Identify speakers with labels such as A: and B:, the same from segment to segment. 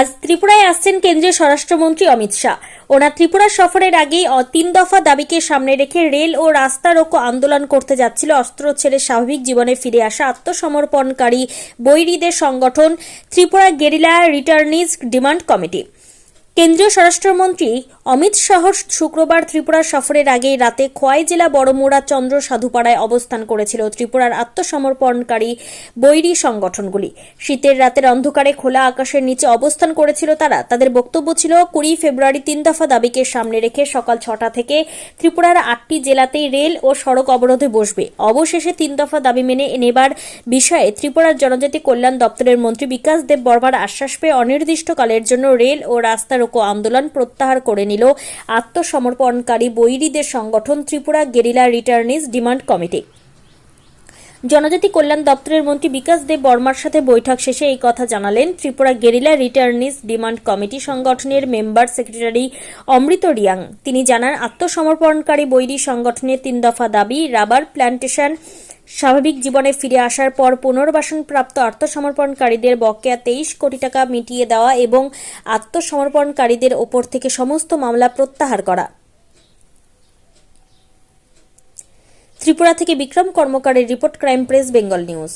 A: আজ ত্রিপুরায় আসছেন কেন্দ্রীয় স্বরাষ্ট্রমন্ত্রী অমিত শাহ। ওনার ত্রিপুরা সফরের আগেই 3 দফা দাবিকে সামনে রেখে রেল ও রাস্তা রোকো আন্দোলন করতে যাচ্ছিল অস্ত্র ছেড়ে স্বাভাবিক জীবনে ফিরে আসা আত্মসমর্পণকারী বৈরীদের সংগঠন Tripura guerrilla returnees demand committee. কেন্দ্রীয় স্বরাষ্ট্রমন্ত্রী অমিত শাহ শুক্রবার ত্রিপুরা সফরের আগেই রাতে খোয়াই জেলা বড়মুড়া চন্দ্র সাধুপাড়ায় অবস্থান করেছিল ত্রিপুরার আত্মসমর্পণকারী বৈরী সংগঠনগুলি। শীতের রাতের অন্ধকারে খোলা আকাশের নিচে অবস্থান করেছিল তারা। তাদের বক্তব্য ছিল 20 ফেব্রুয়ারি 3 দফা দাবিকে সামনে রেখে সকাল 6টা থেকে ত্রিপুরার 8টি জেলাতেই রেল ও সড়ক অবরোধে বসবে। অবশেষে 3 দফা দাবি মেনে নেবার বিষয়ে ত্রিপুরার জনজাতি কল্যাণ দপ্তরের মন্ত্রী বিকাশ দেব বর্মার আশ্বাস পেয়ে অনির্দিষ্টকালের জন্য রেল ও রাস্তা রোকো আন্দোলন প্রত্যাহার করে নিল আত্মসমর্পণকারী বৈরীদের সংগঠন Tripura guerrilla returnees demand committee. জনজাতি কল্যাণ দপ্তরের মন্ত্রী বিকাশ দেব বর্মার সাথে বৈঠক শেষে এই কথা জানালেন Tripura guerrilla returnees demand committee সংগঠনের মেম্বার সেক্রেটারি অমৃত রিয়াং। তিনি জানান, আত্মসমর্পণকারী বৈরী সংগঠনের 3 দফা দাবি রাবার প্ল্যান্টেশন, স্বাভাবিক জীবনে ফিরে আসার পর পুনর্বাসনপ্রাপ্ত আত্মসমর্পণকারীদের বকেয়া 23 কোটি টাকা মিটিয়ে দেওয়া এবং আত্মসমর্পণকারীদের ওপর থেকে সমস্ত মামলা প্রত্যাহার করা। ত্রিপুরা থেকে বিক্রম কর্মকারের report, crime press Bengal news.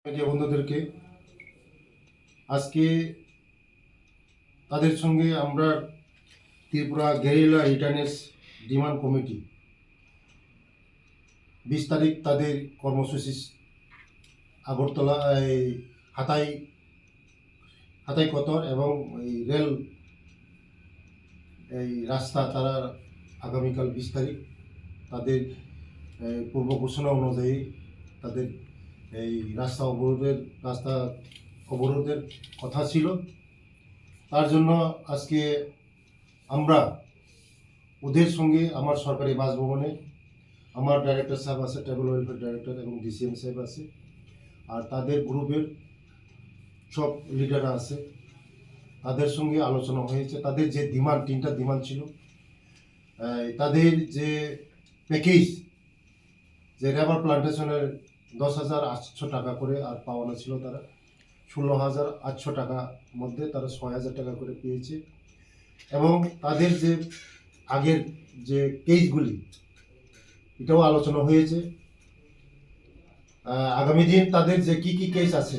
B: Media বন্ধুদেরকে আজকে তাদের সঙ্গে আমরা Tripura guerrilla returnees demand committee 20 তারিখ তাদের কর্মসূচি আগরতলা হাতাই কতর এবং এই রেল এই রাস্তা তারা আগামীকাল 20 তারিখ তাদের পূর্ব ঘোষণা অনুযায়ী তাদের এই রাস্তা অবরোধের কথা ছিল। তার জন্য আজকে আমরা ওদের সঙ্গে আমার সরকারি বাসভবনে আমার ডাইরেক্টর সাহেব আছে, ট্রাইবাল ওয়েলফেয়ার ডাইরেক্টর এবং ডিসিএম সাহেব আছে, আর তাদের গ্রুপের সব লিডাররা আছে, তাদের সঙ্গে আলোচনা হয়েছে। তাদের যে ডিমান্ড, 3টা ডিমান্ড ছিল, তাদের যে প্যাকেজ, যে রাবার প্লান্টেশনের 10,800 টাকা করে আর পাওয়ানো ছিল, তারা 16,800 টাকা মধ্যে তারা 6,000 টাকা করে পেয়েছে। এবং তাদের যে আগের যে কেসগুলি, এটাও আলোচনা হয়েছে। আগামী দিন তাদের যে কি কেস আছে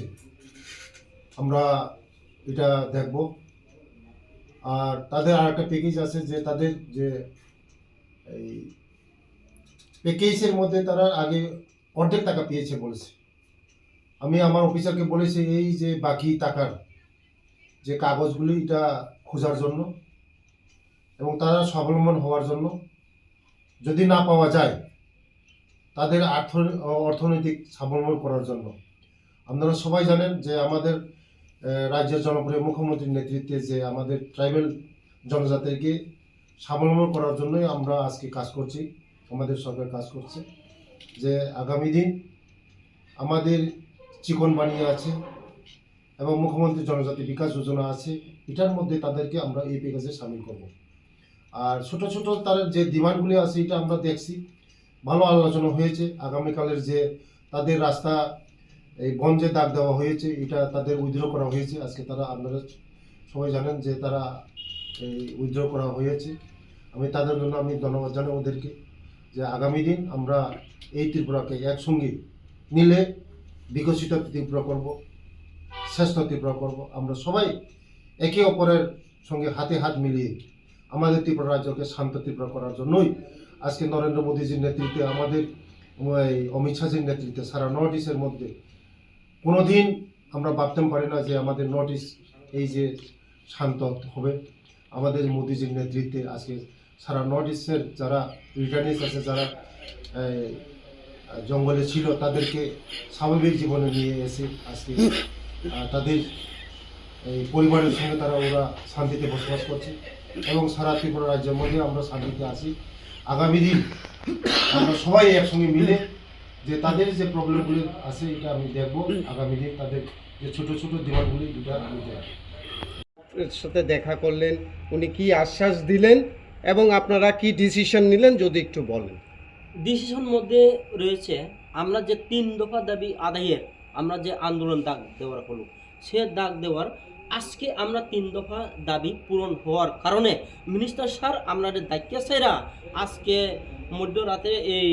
B: আমরা এটা দেখব। আর তাদের আর একটা প্যাকেজ আছে, যে তাদের যে এই প্যাকেজের মধ্যে তারা আগে অর্ধেক টাকা পেয়েছে বলেছে। আমি আমার অফিসারকে বলেছি এই যে বাকি টাকার যে কাগজগুলি, এটা খোঁজার জন্য এবং তারা স্বাবলম্বন হওয়ার জন্য। যদি না পাওয়া যায় তাদের অর্থনৈতিক স্বাবলম্বন করার জন্য। আপনারা সবাই জানেন যে আমাদের রাজ্যের জনপ্রিয় মুখ্যমন্ত্রীর নেতৃত্বে যে আমাদের ট্রাইবাল জনজাতিকে স্বাবলম্বন করার জন্যই আমরা আজকে কাজ করছি, আমাদের সরকার কাজ করছে। যে আগামী দিন আমাদের চিকন বানিয়ে আছে এবং মুখ্যমন্ত্রী জনজাতি বিকাশ যোজনা আছে, এটার মধ্যে তাদেরকে আমরা এই প্যাকেজে সামিল করব। আর ছোট ছোট তার যে ডিমান্ডগুলি আছে, এটা আমরা দেখছি, ভালো আলোচনা হয়েছে। আগামীকালের যে তাদের রাস্তা এই বন্ধে দাগ দেওয়া হয়েছে, এটা তাদের উইথড্র করা হয়েছে আজকে। তারা, আপনারা সবাই জানেন যে তারা এই উইথড্র করা হয়েছে। আমি তাদের জন্য আমি ধন্যবাদ জানাই ওদেরকে, যে আগামী দিন আমরা এই ত্রিপুরাকে একসঙ্গে মিলে বিকশিত ত্রিপুরা করব। শ্রেষ্ঠ ত্রিপুরা করব। আমরা সবাই একে অপরের সঙ্গে হাতে হাত মিলিয়ে আমাদের ত্রিপুরা রাজ্যকে শান্ত ত্রিপুরা করার জন্যই আজকে নরেন্দ্র মোদীজির নেতৃত্বে আমাদের এই অমিত শাহজির নেতৃত্বে সারা নর্থ ইস্টের মধ্যে কোনোদিন আমরা ভাবতে পারি না যে আমাদের নর্থ ইস্ট এই যে শান্ত হবে। আমাদের মোদীজির নেতৃত্বে আজকে সারা নর্থ ইস্টের যারা রিটার্নিস আছে, যারা জঙ্গলে ছিল, তাদেরকে স্বাভাবিক জীবনে নিয়ে এসে আজকে তাদের এই পরিবারের সঙ্গে ওরা শান্তিতে বসবাস করছে এবং সারা ত্রিপুরা রাজ্যের মধ্যে আমরা শান্তিতে আছি। আগামী দিন আমরা সবাই একসঙ্গে মিলে যে তাদের যে প্রবলেমগুলি আছে এটা আমি দেখবো। আগামী দিন তাদের যে ছোট ছোট ডিমান্ডগুলি এটা আমি দেখবো।
C: এর সাথে দেখা করলেন, উনি কি আশ্বাস দিলেন এবং আপনারা কি ডিসিশন নিলেন যদি একটু বলেন।
D: ডিসিশন মধ্যে রয়েছে আমরা যে 3 দফা দাবি আদায়ের আমরা যে আন্দোলন ডাক দেওয়ার হলো, সে ডাক দেওয়ার আজকে আমরা 3 দফা দাবি পূরণ হওয়ার কারণে মিনিস্টার স্যার আপনাদের দায়িত্বশীরা আজকে মধ্যরাতে এই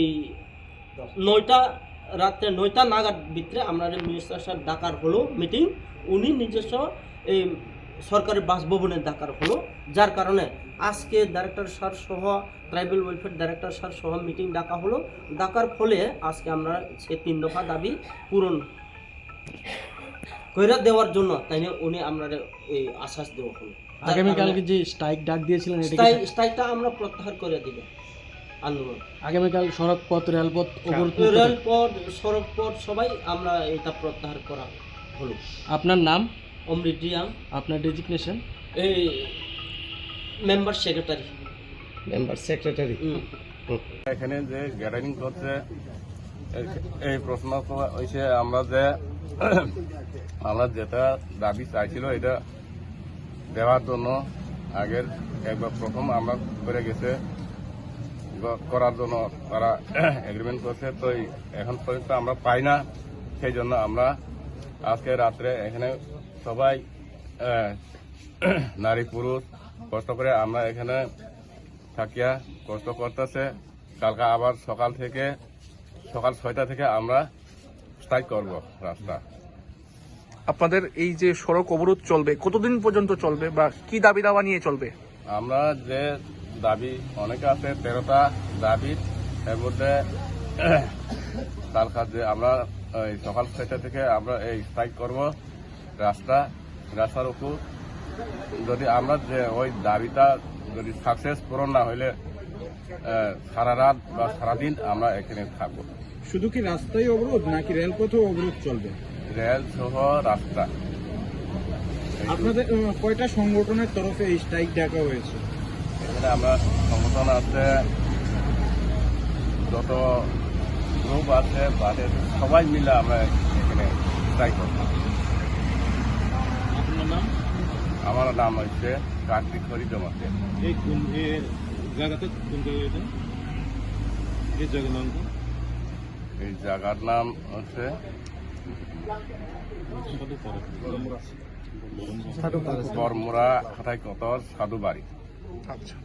D: 9টা নাগাদ ভিতরে আপনাদের মিনিস্টার স্যার ডাকার হলো মিটিং। উনি নিজস্ব এই সরকারের বাসভবনে ডাকার হলো, যার কারণে আজকে ডাইরেক্টর স্যার সহ ট্রাইবাল ওয়েলফেয়ার ডাইরেক্টর স্যার সহ মিটিং ডাকা হলো। ডাকার ফলে আজকে আমরা সে 3 দফা দাবি পূরণ করে দেওয়ার জন্য তাই উনি আমরা এই আশ্বাস দেওয়া হলো।
E: আগামীকালকে যে স্ট্রাইক ডাক দিয়েছিলেন
D: স্ট্রাইকটা আমরা প্রত্যাহার করে দিব আন্দোলন।
E: আগামীকাল সড়ক পথ রেলপথ অবরোধ
D: রেলপথ সড়ক পথ সবাই আমরা এটা প্রত্যাহার করা হলো।
E: আপনার নাম,
D: অমৃত রিয়াং,
E: আপনার ডেজিগনেশন?
D: এই মেম্বার সেক্রেটারি।
F: এখানে যে গ্যাদারিং করছে এই প্রশ্ন হয়েছে আমরা যেটা দাবি চাইছিল এটা দেওয়ার জন্য আগের একবার প্রথম আমরা করে গেছে করার জন্য তারা এগ্রিমেন্ট করছে, তো এখন পর্যন্ত আমরা পাই না। সেই জন্য আমরা আজকে রাত্রে এখানে সবাই নারী পুরুষ কষ্ট করে আমরা এখানে থাকিয়া কষ্ট করতেছে। কালকে আবার সকাল 6টা থেকে আমরা স্ট্রাইক করব রাস্তা।
G: আপনাদের এই যে সড়ক অবরোধ চলবে কতদিন পর্যন্ত চলবে বা কি দাবি দাওয়া নিয়ে চলবে?
F: আমরা যে দাবি অনেকে আছে 13টা দাবি, এর মধ্যে কালকা যে আমরা সকাল 6টা থেকে আমরা এই স্ট্রাইক করব রাস্তার উপর। যদি আমরা যে ওই দাবিটা যদি সাকসেস পূরণ না হইলে সারা রাত বা সারাদিন আমরা এখানে থাকবো।
H: শুধু কি রাস্তায় অবরোধ নাকি রেলপথও অবরোধ চলবে?
F: রেল সহ রাস্তা।
H: আপনাদের কয়টা সংগঠনের তরফে এই স্ট্রাইক ডাকা হয়েছে?
F: এখানে আমরা সংগঠন আছে, যত গ্রুপ আছে বাদে সবাই মিলে আমরা এখানে স্ট্রাইক করব।
H: আপনার নাম?
F: আমার নাম হচ্ছে কার্তিক হরিজমাতে।
H: এই কোন জায়গাতে কোন জায়গাতে এই জায়গার নাম?
F: এই জায়গার নাম হচ্ছে বরমুরা, হাটাই কতর, সাধুবাড়ি।
G: আচ্ছা।